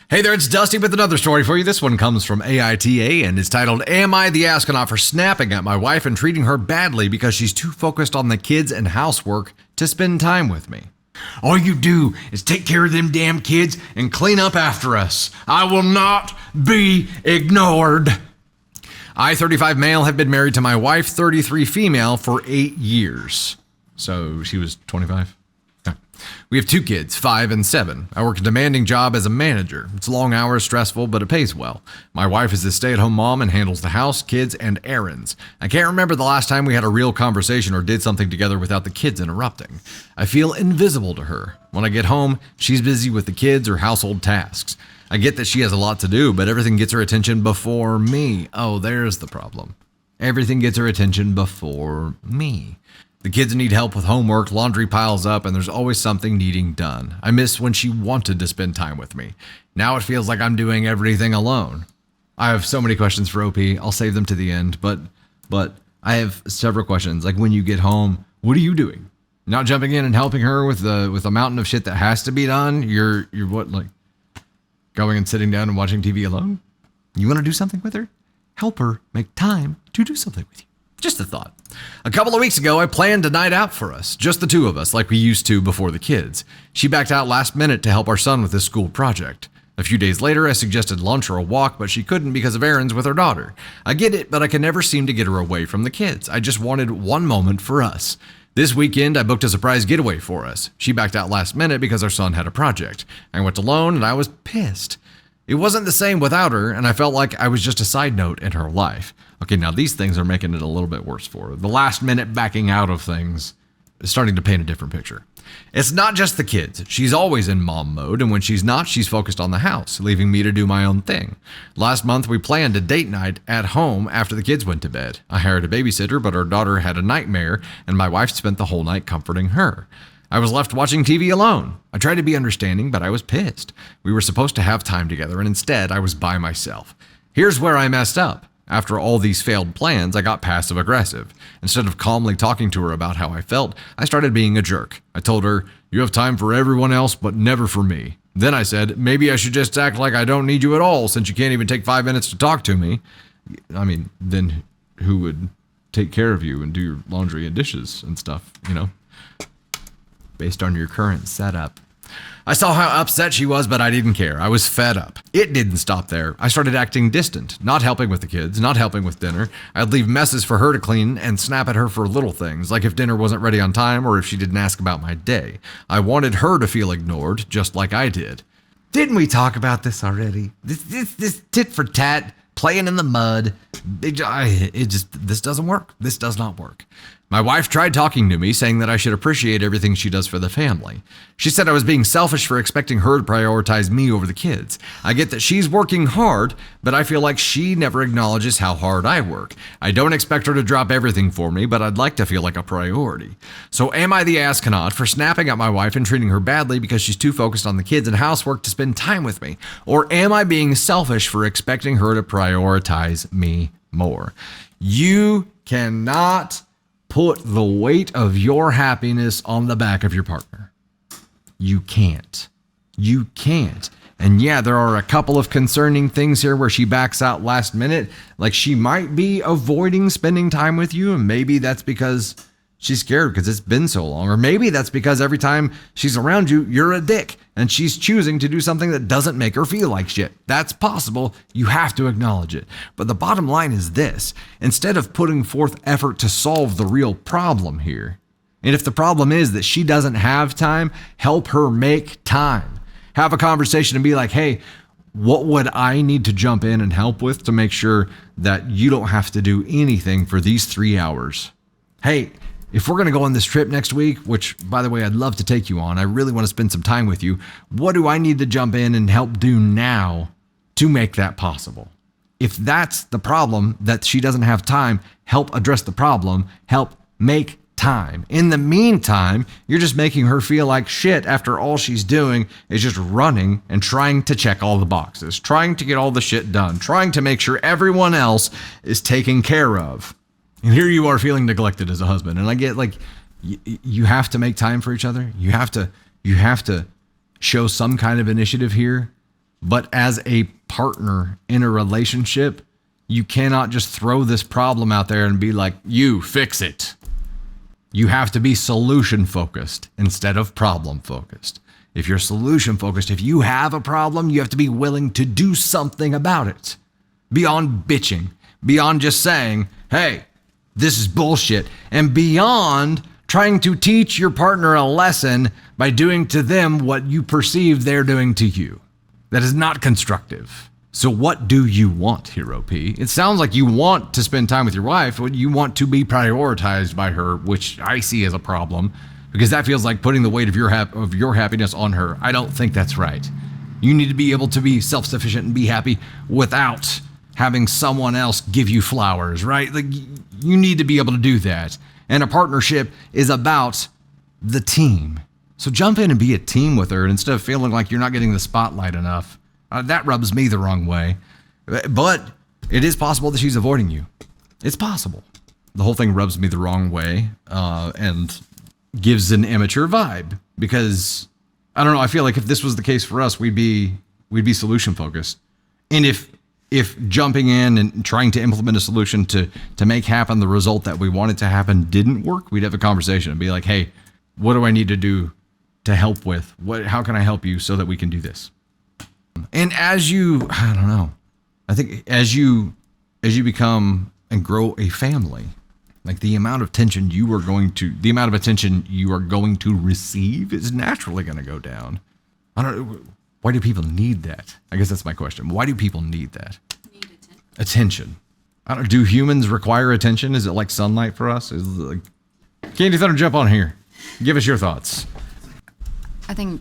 Hey there, it's Dusty with another story for you. This one comes from AITA and is titled, Am I the Astronaut for Snapping at My Wife and Treating Her Badly Because She's Too Focused on the Kids and Housework to Spend Time with Me? All you do is take care of them damn kids and clean up after us. I will not be ignored. I, 35 male, have been married to my wife, 33 female, for 8 years. So she was 25? We have 2 kids, 5 and 7. I work a demanding job as a manager. It's long hours, stressful, but it pays well. My wife is a stay-at-home mom and handles the house, kids, and errands. I can't remember the last time we had a real conversation or did something together without the kids interrupting. I feel invisible to her. When I get home, she's busy with the kids or household tasks. I get that she has a lot to do, but everything gets her attention before me. Oh, there's the problem. Everything gets her attention before me. The kids need help with homework, laundry piles up, and there's always something needing done. I miss when she wanted to spend time with me. Now it feels like I'm doing everything alone. I have so many questions for OP. I'll save them to the end, but I have several questions. Like, when you get home, what are you doing? Not jumping in and helping her with a mountain of shit that has to be done? You're what, like going and sitting down and watching TV alone? You want to do something with her? Help her make time to do something with you. Just a thought. A couple of weeks ago, I planned a night out for us, just the 2 of us, like we used to before the kids. She backed out last minute to help our son with his school project. A few days later, I suggested lunch or a walk, but she couldn't because of errands with her daughter. I get it, but I can never seem to get her away from the kids. I just wanted one moment for us. This weekend, I booked a surprise getaway for us. She backed out last minute because our son had a project. I went alone, and I was pissed. It wasn't the same without her, and I felt like I was just a side note in her life. Okay, now these things are making it a little bit worse for her. The last minute backing out of things is starting to paint a different picture. It's not just the kids. She's always in mom mode, and when she's not, she's focused on the house, leaving me to do my own thing. Last month, we planned a date night at home after the kids went to bed. I hired a babysitter, but our daughter had a nightmare, and my wife spent the whole night comforting her. I was left watching TV alone. I tried to be understanding, but I was pissed. We were supposed to have time together, and instead, I was by myself. Here's where I messed up. After all these failed plans, I got passive-aggressive. Instead of calmly talking to her about how I felt, I started being a jerk. I told her, "You have time for everyone else, but never for me." Then I said, "Maybe I should just act like I don't need you at all, since you can't even take 5 minutes to talk to me." I mean, then who would take care of you and do your laundry and dishes and stuff, based on your current setup? I saw how upset she was, but I didn't care. I was fed up. It didn't stop there. I started acting distant, not helping with the kids, not helping with dinner. I'd leave messes for her to clean and snap at her for little things, like if dinner wasn't ready on time or if she didn't ask about my day. I wanted her to feel ignored, just like I did. Didn't we talk about this already? This tit for tat, playing in the mud. This doesn't work. This does not work. My wife tried talking to me, saying that I should appreciate everything she does for the family. She said I was being selfish for expecting her to prioritize me over the kids. I get that she's working hard, but I feel like she never acknowledges how hard I work. I don't expect her to drop everything for me, but I'd like to feel like a priority. So am I the astronaut for snapping at my wife and treating her badly because she's too focused on the kids and housework to spend time with me? Or am I being selfish for expecting her to prioritize me more? You cannot put the weight of your happiness on the back of your partner. You can't. You can't. And yeah, there are a couple of concerning things here where she backs out last minute. Like, she might be avoiding spending time with you, and maybe that's because she's scared because it's been so long. Or maybe that's because every time she's around you, you're a dick, and she's choosing to do something that doesn't make her feel like shit. That's possible. You have to acknowledge it. But the bottom line is this: instead of putting forth effort to solve the real problem here, and if the problem is that she doesn't have time, help her make time. Have a conversation and be like, hey, what would I need to jump in and help with to make sure that you don't have to do anything for these 3 hours? Hey, if we're going to go on this trip next week, which, by the way, I'd love to take you on, I really want to spend some time with you. What do I need to jump in and help do now to make that possible? If that's the problem, that she doesn't have time, help address the problem, help make time. In the meantime, you're just making her feel like shit after all she's doing is just running and trying to check all the boxes, trying to get all the shit done, trying to make sure everyone else is taken care of. And here you are feeling neglected as a husband. And I get, like, you have to make time for each other. You have to show some kind of initiative here. But as a partner in a relationship, you cannot just throw this problem out there and be like, you fix it. You have to be solution focused instead of problem focused. If you're solution focused, if you have a problem, you have to be willing to do something about it. Beyond bitching, beyond just saying, hey, this is bullshit, and beyond trying to teach your partner a lesson by doing to them what you perceive they're doing to you. That is not constructive. So what do you want, Hero P? It sounds like you want to spend time with your wife. You want to be prioritized by her, which I see as a problem, because that feels like putting the weight of your happiness on her. I don't think that's right. You need to be able to be self-sufficient and be happy without having someone else give you flowers, right? Like, you need to be able to do that. And a partnership is about the team. So jump in and be a team with her instead of feeling like you're not getting the spotlight enough. That rubs me the wrong way. But it is possible that she's avoiding you. It's possible. The whole thing rubs me the wrong way and gives an immature vibe. Because, I don't know, I feel like if this was the case for us, we'd be solution focused. And if jumping in and trying to implement a solution to make happen the result that we wanted to happen didn't work, we'd have a conversation and be like, hey, what do I need to do to help with? How can I help you so that we can do this? And as you, I don't know, I think as you become and grow a family, like the amount of attention you are going to receive is naturally going to go down. I don't know. Why do people need that? I guess that's my question. Why do people need that? Need attention. I don't. Do humans require attention? Is it like sunlight for us? Is it like, Candy Thunder, jump on here. Give us your thoughts. I think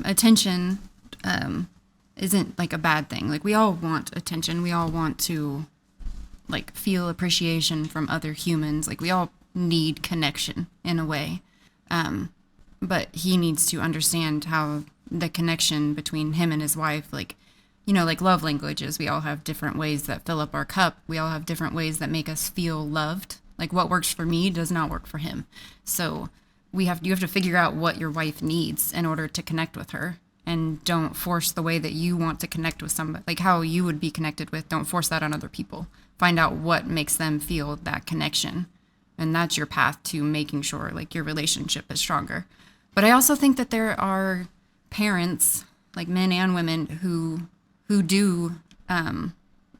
attention isn't like a bad thing. Like, we all want attention. We all want to like feel appreciation from other humans. Like, we all need connection in a way. But he needs to understand how the connection between him and his wife, like, you know, like love languages, we all have different ways that fill up our cup. We all have different ways that make us feel loved. Like, what works for me does not work for him. So you have to figure out what your wife needs in order to connect with her, and don't force the way that you want to connect with somebody, like how you would be connected with. Don't force that on other people. Find out what makes them feel that connection. And that's your path to making sure like your relationship is stronger. But I also think that there are parents, like men and women, who do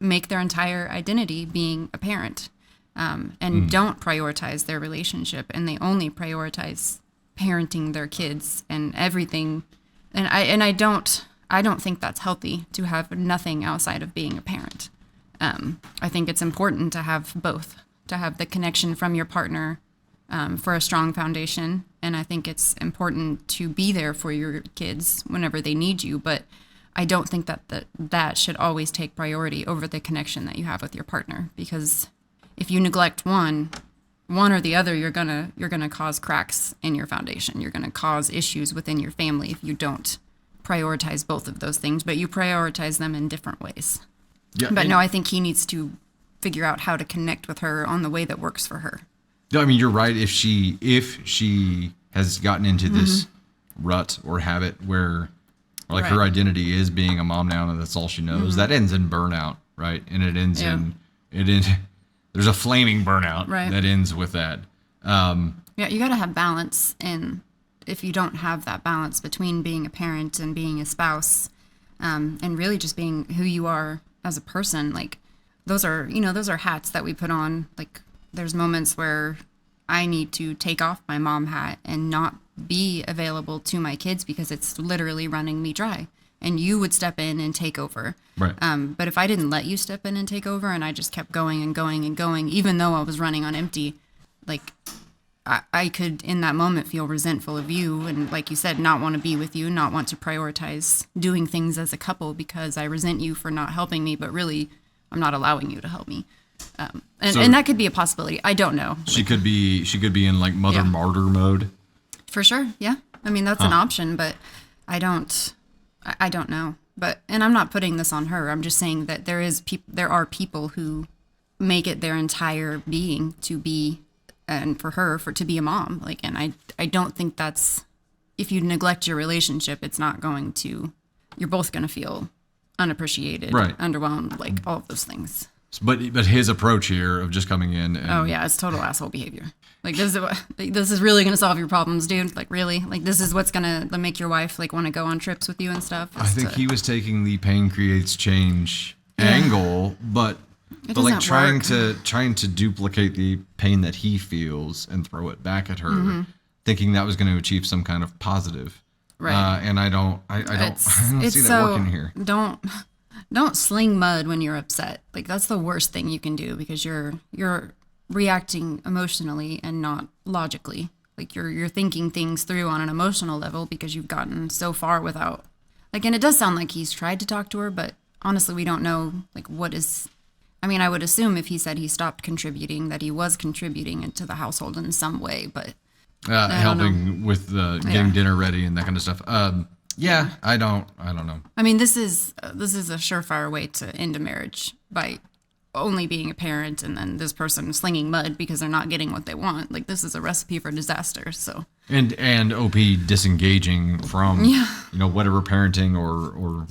make their entire identity being a parent, and don't prioritize their relationship, and they only prioritize parenting their kids and everything. And I don't think that's healthy, to have nothing outside of being a parent. I think it's important to have both, to have the connection from your partner for a strong foundation. And I think it's important to be there for your kids whenever they need you. But I don't think that should always take priority over the connection that you have with your partner. Because if you neglect one or the other, you're gonna cause cracks in your foundation. You're gonna cause issues within your family if you don't prioritize both of those things. But you prioritize them in different ways. Yeah, but no, I think he needs to figure out how to connect with her on the way that works for her. No, I mean, you're right. If she has gotten into this rut or habit where like her identity is being a mom now and that's all she knows, that ends in burnout, right? And it ends there's a flaming burnout that ends with that. Yeah, you got to have balance. And if you don't have that balance between being a parent and being a spouse, and really just being who you are as a person, like those are hats that we put on. Like, there's moments where I need to take off my mom hat and not be available to my kids because it's literally running me dry. And you would step in and take over. Right. But if I didn't let you step in and take over and I just kept going and going and going, even though I was running on empty, like I could in that moment feel resentful of you. And like you said, not want to be with you, not want to prioritize doing things as a couple because I resent you for not helping me, but really I'm not allowing you to help me. And that could be a possibility. I don't know. She could be in like mother martyr mode. For sure. Yeah. I mean, that's an option, but I don't know. But, and I'm not putting this on her. I'm just saying that there are people who make it their entire being to be, and for her, to be a mom. Like, and I don't think that's, if you neglect your relationship, it's not going to you're both going to feel unappreciated, Right. underwhelmed, like all of those things. But his approach here of just coming in and Oh yeah, it's total asshole behavior. Like this is really gonna solve your problems, dude. Like really, like this is what's gonna make your wife like want to go on trips with you and stuff. I think he was taking the pain creates change angle, but like doesn't trying to duplicate the pain that he feels and throw it back at her, thinking that was going to achieve some kind of positive. Right. And I don't see that working here. Don't sling mud when you're upset. Like that's the worst thing you can do because you're reacting emotionally and not logically. Like you're thinking things through on an emotional level because you've gotten so far without like, and it does sound like he's tried to talk to her, but honestly, we don't know like what is. I mean, I would assume if he said he stopped contributing, that he was contributing into the household in some way, but helping with getting dinner ready and that kind of stuff. Yeah, I don't know. I mean, this is a surefire way to end a marriage by only being a parent and then this person slinging mud because they're not getting what they want. Like this is a recipe for disaster. So and OP disengaging from whatever parenting or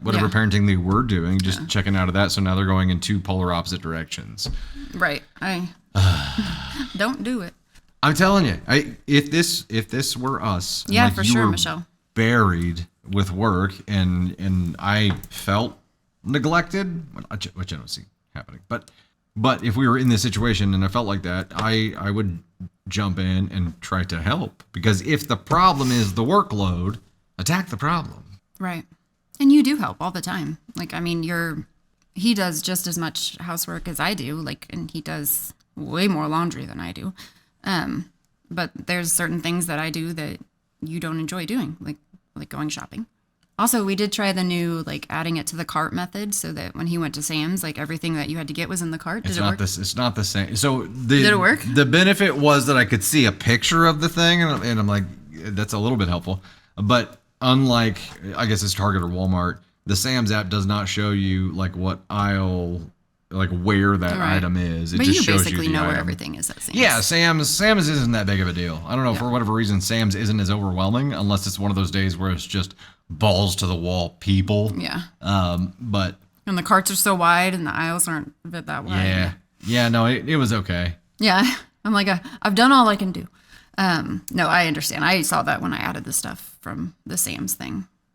whatever parenting they were doing, just checking out of that. So now they're going in two polar opposite directions. Right. Don't do it. I'm telling you, if this were us, yeah, like for you sure, were Michelle. buried with work and I felt neglected, which I don't see happening. But if we were in this situation and I felt like that, I would jump in and try to help because if the problem is the workload, attack the problem. Right. And you do help all the time. Like, I mean, he does just as much housework as I do, like, and he does way more laundry than I do. But there's certain things that I do that you don't enjoy doing, like going shopping. Also, we did try the new, like, adding it to the cart method so that when he went to Sam's, like, everything that you had to get was in the cart. Did it work? It's not the same. So did it work? The benefit was that I could see a picture of the thing, and I'm like, that's a little bit helpful. But unlike, I guess it's Target or Walmart, the Sam's app does not show you like what aisle, like where that item is. It but just you shows basically you the know where item. everything is at Sam's. Yeah, Sam's isn't that big of a deal. I don't know, for whatever reason, Sam's isn't as overwhelming unless it's one of those days where it's just balls to the wall people. Yeah. But and the carts are so wide and the aisles aren't a bit that wide. Yeah, no, it was okay. Yeah. I'm like, I've done all I can do. No, I understand. I saw that when I added the stuff from the Sam's thing.